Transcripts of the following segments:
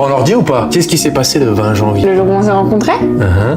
On leur dit ou pas? Qu'est-ce qui s'est passé le 20 janvier? Le jour où on s'est rencontrés,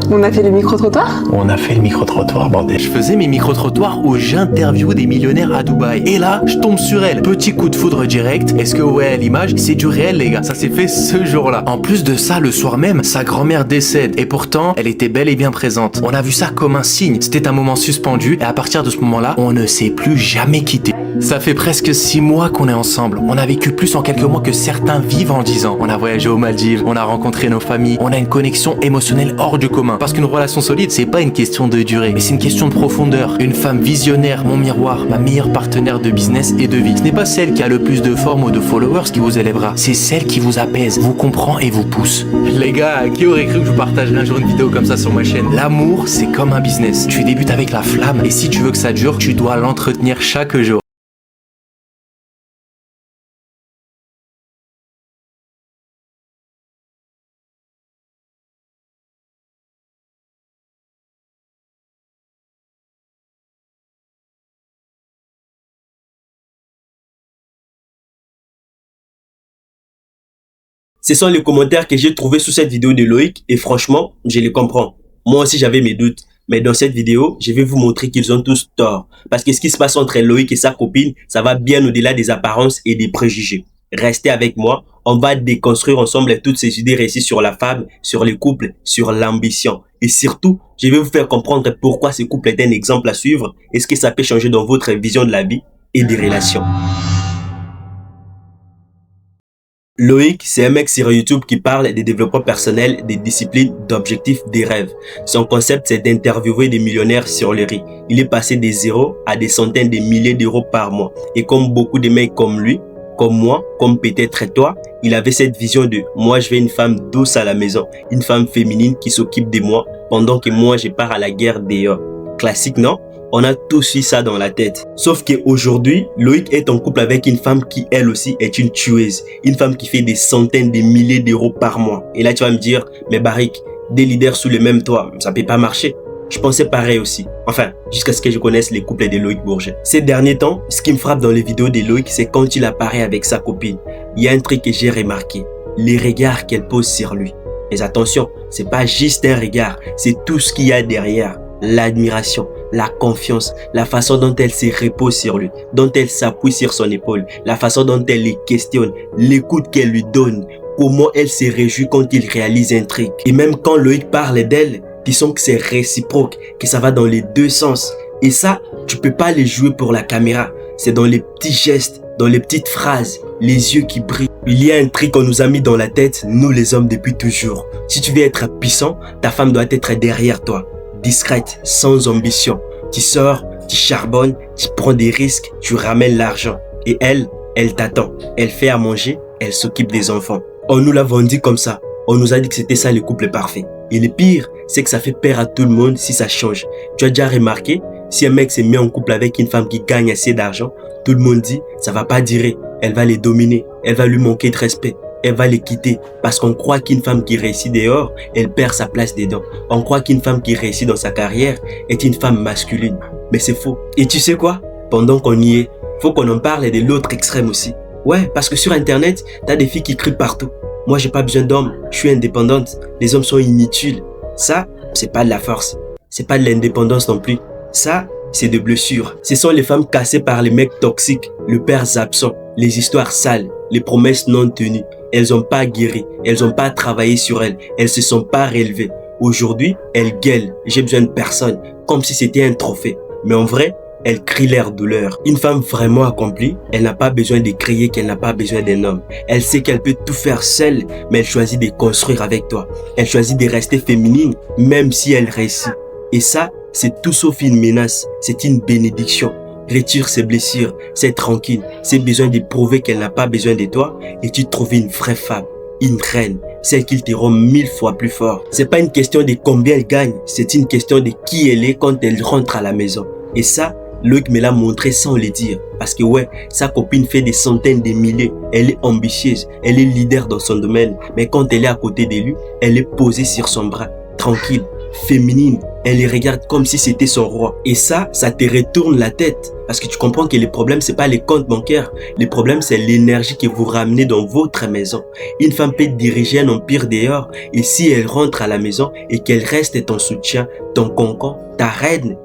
on a fait le micro-trottoir. On a fait le micro-trottoir, bordel. Je faisais mes micro-trottoirs où j'interview des millionnaires à Dubaï. Et là, je tombe sur elle. Petit coup de foudre direct. Est-ce que ouais, l'image, c'est du réel, les gars? Ça s'est fait ce jour-là. En plus de ça, le soir même, sa grand-mère décède. Et pourtant, elle était bel et bien présente. On a vu ça comme un signe. C'était un moment suspendu. Et à partir de ce moment-là, on ne s'est plus jamais quitté. Ça fait presque 6 mois qu'on est ensemble. On a vécu plus en quelques mois que certains vivent en 10 ans. On a voyagé aux Maldives, on a rencontré nos familles, on a une connexion émotionnelle hors du commun. Parce qu'une relation solide, c'est pas une question de durée, mais c'est une question de profondeur. Une femme visionnaire, mon miroir, ma meilleure partenaire de business et de vie. Ce n'est pas celle qui a le plus de formes ou de followers qui vous élèvera, c'est celle qui vous apaise, vous comprend et vous pousse. Les gars, qui aurait cru que je vous partagerais un jour une vidéo comme ça sur ma chaîne? L'amour, c'est comme un business. Tu débutes avec la flamme et si tu veux que ça dure, tu dois l'entretenir chaque jour. Ce sont les commentaires que j'ai trouvés sous cette vidéo de Loïc et franchement, je les comprends. Moi aussi, j'avais mes doutes. Mais dans cette vidéo, je vais vous montrer qu'ils ont tous tort. Parce que ce qui se passe entre Loïc et sa copine, ça va bien au-delà des apparences et des préjugés. Restez avec moi, on va déconstruire ensemble toutes ces idées reçues sur la femme, sur les couples, sur l'ambition. Et surtout, je vais vous faire comprendre pourquoi ce couple est un exemple à suivre et ce que ça peut changer dans votre vision de la vie et des relations. Loïc, c'est un mec sur YouTube qui parle des développements personnels, des disciplines, d'objectifs, des rêves. Son concept, c'est d'interviewer des millionnaires sur le riz. Il est passé des zéros à des centaines de milliers d'euros par mois. Et comme beaucoup de mecs comme lui, comme moi, comme peut-être toi, il avait cette vision de « moi, je veux une femme douce à la maison, une femme féminine qui s'occupe de moi pendant que moi, je pars à la guerre dehors. » Classique, non? On a tous eu ça dans la tête. Sauf qu'aujourd'hui, Loïc est en couple avec une femme qui, elle aussi, est une tueuse. Une femme qui fait des centaines de milliers d'euros par mois. Et là, tu vas me dire, mais Barik, des leaders sous le même toit, ça peut pas marcher. Je pensais pareil aussi. Enfin, jusqu'à ce que je connaisse les couples de Loïc Bourget. Ces derniers temps, ce qui me frappe dans les vidéos de Loïc, c'est quand il apparaît avec sa copine. Il y a un truc que j'ai remarqué. Les regards qu'elle pose sur lui. Mais attention, c'est pas juste un regard, c'est tout ce qu'il y a derrière. L'admiration, la confiance, la façon dont elle se repose sur lui, dont elle s'appuie sur son épaule, la façon dont elle les questionne, l'écoute qu'elle lui donne, comment elle se réjouit quand il réalise un truc. Et même quand Loïc parle d'elle, tu sens que c'est réciproque, que ça va dans les deux sens. Et ça, tu peux pas les jouer pour la caméra. C'est dans les petits gestes, dans les petites phrases, les yeux qui brillent. Il y a un truc qu'on nous a mis dans la tête, nous les hommes depuis toujours. Si tu veux être puissant, ta femme doit être derrière toi. Discrète, sans ambition. Tu sors, tu charbonnes, tu prends des risques, tu ramènes l'argent. Et elle t'attend. Elle fait à manger, elle s'occupe des enfants. On nous l'a vendu comme ça. On nous a dit que c'était ça le couple parfait. Et le pire, c'est que ça fait peur à tout le monde si ça change. Tu as déjà remarqué, si un mec se met en couple avec une femme qui gagne assez d'argent, tout le monde dit, ça va pas durer. Elle va les dominer, elle va lui manquer de respect. Elle va les quitter parce qu'on croit qu'une femme qui réussit dehors, elle perd sa place dedans. On croit qu'une femme qui réussit dans sa carrière est une femme masculine. Mais c'est faux. Et tu sais quoi? Pendant qu'on y est, faut qu'on en parle de l'autre extrême aussi. Ouais, parce que sur internet, t'as des filles qui crient partout. Moi, j'ai pas besoin d'hommes, je suis indépendante. Les hommes sont inutiles. Ça, c'est pas de la force. C'est pas de l'indépendance non plus. Ça, c'est de blessures. Ce sont les femmes cassées par les mecs toxiques, le père absent, les histoires sales, les promesses non tenues. Elles n'ont pas guéri, elles n'ont pas travaillé sur elles, elles se sont pas relevées. Aujourd'hui, elles gueulent, j'ai besoin de personne, comme si c'était un trophée. Mais en vrai, elles crient leur douleur. Une femme vraiment accomplie, elle n'a pas besoin de crier qu'elle n'a pas besoin d'un homme. Elle sait qu'elle peut tout faire seule, mais elle choisit de construire avec toi. Elle choisit de rester féminine, même si elle réussit. Et ça, c'est tout sauf une menace, c'est une bénédiction. Retire ses blessures, c'est tranquille, c'est besoin de prouver qu'elle n'a pas besoin de toi et tu trouves une vraie femme, une reine, celle qui te rend 1000 fois plus fort. C'est pas une question de combien elle gagne, c'est une question de qui elle est quand elle rentre à la maison. Et ça, Loïc me l'a montré sans le dire. Parce que ouais, sa copine fait des centaines de milliers, elle est ambitieuse, elle est leader dans son domaine. Mais quand elle est à côté de lui, elle est posée sur son bras, tranquille. féminine. Elle les regarde comme si c'était son roi. Et ça te retourne la tête. Parce que tu comprends que le problème, c'est pas les comptes bancaires. Le problème, c'est l'énergie que vous ramenez dans votre maison. Une femme peut diriger un empire dehors. Et si elle rentre à la maison et qu'elle reste ton soutien, ton concon, ta reine,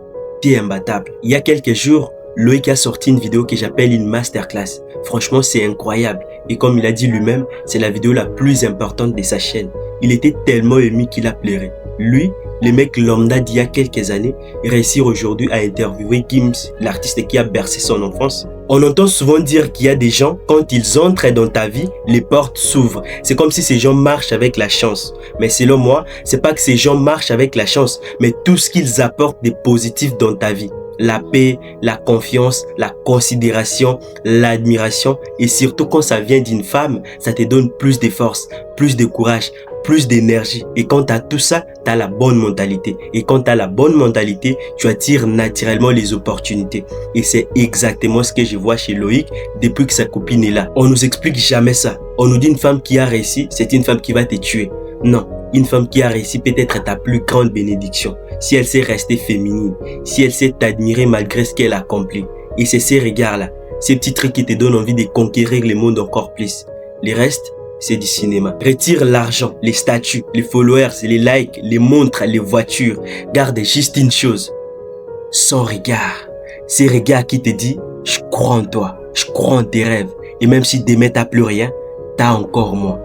t'es imbattable. Il y a quelques jours, Loïc a sorti une vidéo que j'appelle une masterclass. Franchement, c'est incroyable. Et comme il a dit lui-même, c'est la vidéo la plus importante de sa chaîne. Il était tellement ému qu'il a pleuré. Lui, le mec lambda d'il y a quelques années, réussit aujourd'hui à interviewer Gims, l'artiste qui a bercé son enfance. On entend souvent dire qu'il y a des gens, quand ils entrent dans ta vie, les portes s'ouvrent. C'est comme si ces gens marchent avec la chance. Mais selon moi, c'est pas que ces gens marchent avec la chance, mais tout ce qu'ils apportent de positif dans ta vie. La paix, la confiance, la considération, l'admiration et surtout quand ça vient d'une femme, ça te donne plus de force, plus de courage, plus d'énergie. Et quand tu as tout ça, tu as la bonne mentalité. Et quand tu as la bonne mentalité, tu attires naturellement les opportunités. Et c'est exactement ce que je vois chez Loïc depuis que sa copine est là. On nous explique jamais ça. On nous dit une femme qui a réussi, c'est une femme qui va te tuer. Non. Une femme qui a réussi peut être ta plus grande bénédiction. Si elle sait rester féminine, si elle sait t'admirer malgré ce qu'elle accomplit. Et c'est ces regards-là, ces petits trucs qui te donnent envie de conquérir le monde encore plus. Le reste, c'est du cinéma. Retire l'argent, les statuts, les followers, les likes, les montres, les voitures. Garde juste une chose. Son regard. Ces regards qui te disent, je crois en toi, je crois en tes rêves. Et même si demain t'as plus rien, t'as encore moi.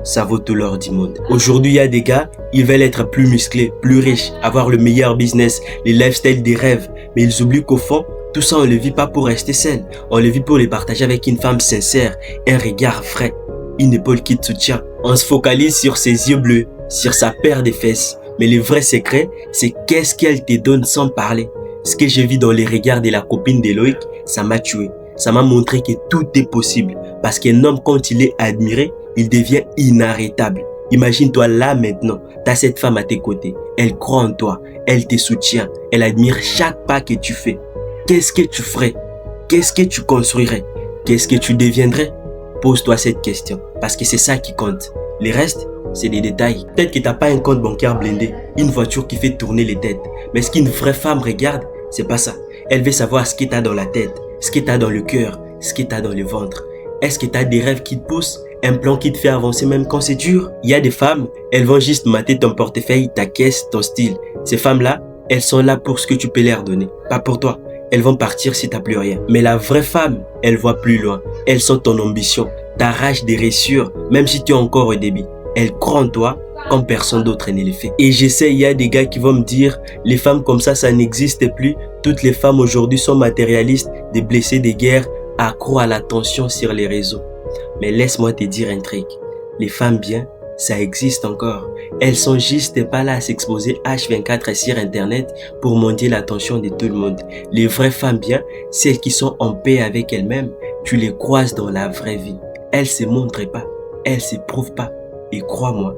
Ça vaut tout l'or du monde. Aujourd'hui, il y a des gars, ils veulent être plus musclés, plus riches, avoir le meilleur business, les lifestyles des rêves. Mais ils oublient qu'au fond, tout ça, on ne le vit pas pour rester seul. On le vit pour les partager avec une femme sincère, un regard vrai, une épaule qui te soutient. On se focalise sur ses yeux bleus, sur sa paire de fesses. Mais le vrai secret, c'est qu'est-ce qu'elle te donne sans parler. Ce que j'ai vu dans les regards de la copine de Loïc, ça m'a tué. Ça m'a montré que tout est possible. Parce qu'un homme, quand il est admiré, il devient inarrêtable. Imagine-toi là maintenant, tu as cette femme à tes côtés. Elle croit en toi, elle te soutient, elle admire chaque pas que tu fais. Qu'est-ce que tu ferais? Qu'est-ce que tu construirais? Qu'est-ce que tu deviendrais? Pose-toi cette question, parce que c'est ça qui compte. Le reste, c'est des détails. Peut-être que tu n'as pas un compte bancaire blindé, une voiture qui fait tourner les têtes. Mais ce qu'une vraie femme regarde, c'est pas ça. Elle veut savoir ce que tu as dans la tête, ce que tu as dans le cœur, ce que tu as dans le ventre. Est-ce que tu as des rêves qui te poussent? Un plan qui te fait avancer même quand c'est dur? Il y a des femmes, elles vont juste mater ton portefeuille, ta caisse, ton style. Ces femmes-là, elles sont là pour ce que tu peux leur donner, pas pour toi. Elles vont partir si t'as plus rien. Mais la vraie femme, elle voit plus loin. Elles sont ton ambition, ta rage de réussir, même si tu es encore au début. Elles croient en toi comme personne d'autre ne le fait. Et je sais, il y a des gars qui vont me dire, les femmes comme ça n'existe plus. Toutes les femmes aujourd'hui sont matérialistes, des blessés de guerre, accro à l'attention sur les réseaux. Mais laisse-moi te dire un truc, les femmes bien, ça existe encore. Elles sont juste pas là à s'exposer H24 sur internet pour monter l'attention de tout le monde. Les vraies femmes bien, celles qui sont en paix avec elles-mêmes, tu les croises dans la vraie vie. Elles se montrent pas, elles se prouvent pas. Et crois-moi,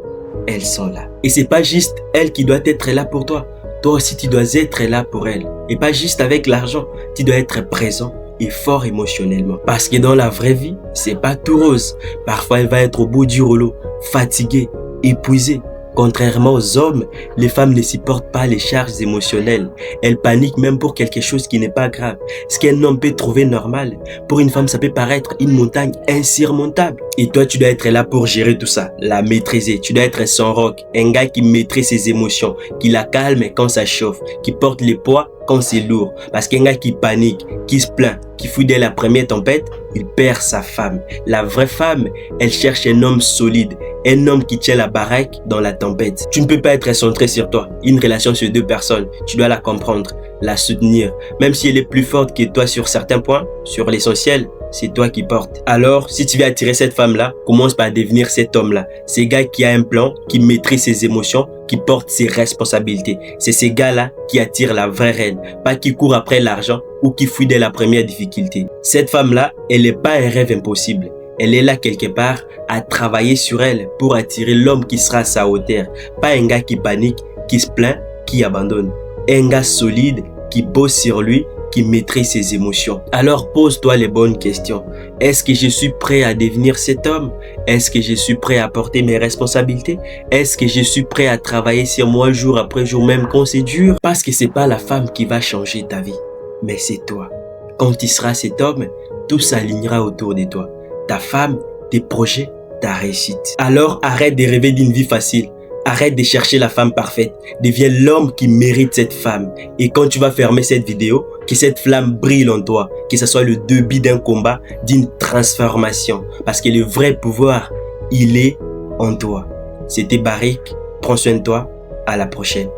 elles sont là. Et c'est pas juste elles qui doivent être là pour toi. Toi aussi tu dois être là pour elles. Et pas juste avec l'argent, tu dois être présent et fort émotionnellement. Parce que dans la vraie vie, c'est pas tout rose. Parfois, elle va être au bout du rouleau, fatiguée, épuisée. Contrairement aux hommes, les femmes ne supportent pas les charges émotionnelles. Elles paniquent même pour quelque chose qui n'est pas grave. Ce qu'un homme peut trouver normal, pour une femme, ça peut paraître une montagne insurmontable. Et toi, tu dois être là pour gérer tout ça, la maîtriser. Tu dois être son rock, un gars qui maîtrise ses émotions, qui la calme quand ça chauffe, qui porte les poids quand c'est lourd. Parce qu'un gars qui panique, qui se plaint, qui fouille dès la première tempête, il perd sa femme. La vraie femme, elle cherche un homme solide, un homme qui tient la baraque dans la tempête. Tu ne peux pas être centré sur toi. Une relation sur deux personnes, tu dois la comprendre, la soutenir. Même si elle est plus forte que toi sur certains points, sur l'essentiel, c'est toi qui portes. Alors, si tu veux attirer cette femme-là, commence par devenir cet homme-là. Ce gars qui a un plan, qui maîtrise ses émotions, qui porte ses responsabilités. C'est ces gars-là qui attirent la vraie reine, pas qui court après l'argent ou qui fuit dès la première difficulté. Cette femme-là, elle n'est pas un rêve impossible. Elle est là quelque part à travailler sur elle pour attirer l'homme qui sera à sa hauteur. Pas un gars qui panique, qui se plaint, qui abandonne. Un gars solide qui bosse sur lui qui maîtrise ses émotions. Alors pose-toi les bonnes questions. Est-ce que je suis prêt à devenir cet homme? Est-ce que je suis prêt à porter mes responsabilités? Est-ce que je suis prêt à travailler sur moi jour après jour même quand c'est dur? Parce que c'est pas la femme qui va changer ta vie, mais c'est toi. Quand tu seras cet homme, tout s'alignera autour de toi. Ta femme, tes projets, ta réussite. Alors arrête de rêver d'une vie facile. Arrête de chercher la femme parfaite. Deviens l'homme qui mérite cette femme. Et quand tu vas fermer cette vidéo, que cette flamme brille en toi. Que ce soit le début d'un combat, d'une transformation. Parce que le vrai pouvoir, il est en toi. C'était Barik. Prends soin de toi. À la prochaine.